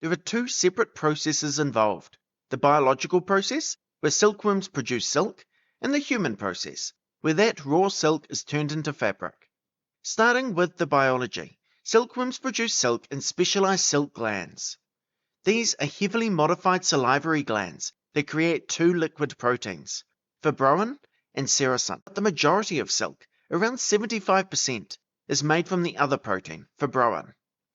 There are two separate processes involved: the biological process, where silkworms produce silk, and the human process, where that raw silk is turned into fabric. Starting with the biology, silkworms produce silk in specialized silk glands. These are heavily modified salivary glands that create two liquid proteins, fibroin and sericin. But the majority of silk, around 75%, is made from the other protein, fibroin.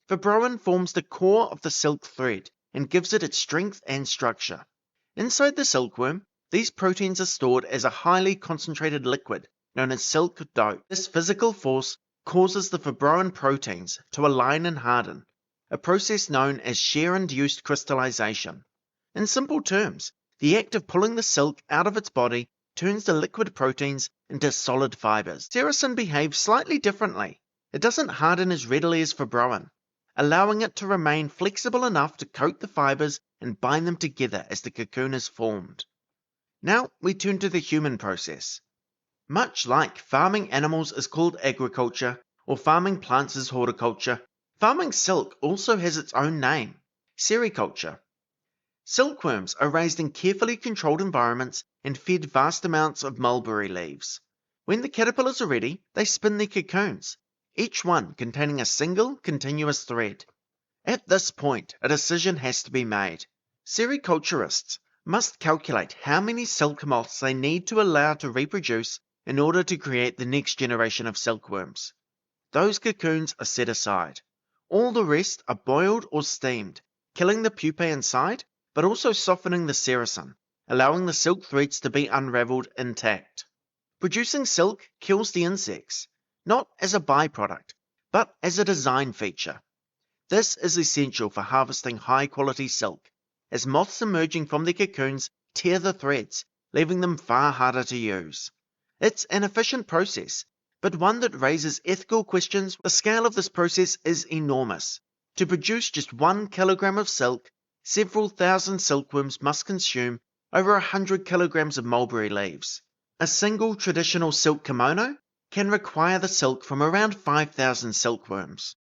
Fibroin forms the core of the silk thread and gives it its strength and structure. Inside the silkworm, these proteins are stored as a highly concentrated liquid known as silk dope. This physical force causes the fibroin proteins to align and harden, a process known as shear-induced crystallization. In simple terms, the act of pulling the silk out of its body turns the liquid proteins into solid fibers. Sericin behaves slightly differently. It doesn't harden as readily as fibroin, allowing it to remain flexible enough to coat the fibers and bind them together as the cocoon is formed. Now we turn to the human process. Much like farming animals is called agriculture, or farming plants is horticulture, farming silk also has its own name: sericulture. Silkworms are raised in carefully controlled environments and fed vast amounts of mulberry leaves. When the caterpillars are ready, they spin their cocoons, each one containing a single continuous thread. At this point, a decision has to be made. Sericulturists must calculate how many silk moths they need to allow to reproduce in order to create the next generation of silkworms. Those cocoons are set aside. All the rest are boiled or steamed, killing the pupae inside, but also softening the sericin, allowing the silk threads to be unraveled intact. Producing silk kills the insects, not as a byproduct, but as a design feature. This is essential for harvesting high-quality silk, as moths emerging from their cocoons tear the threads, leaving them far harder to use. It's an efficient process, but one that raises ethical questions. The scale of this process is enormous. To produce just 1 kilogram of silk, several thousand silkworms must consume over 100 kilograms of mulberry leaves. A single traditional silk kimono can require the silk from around 5,000 silkworms.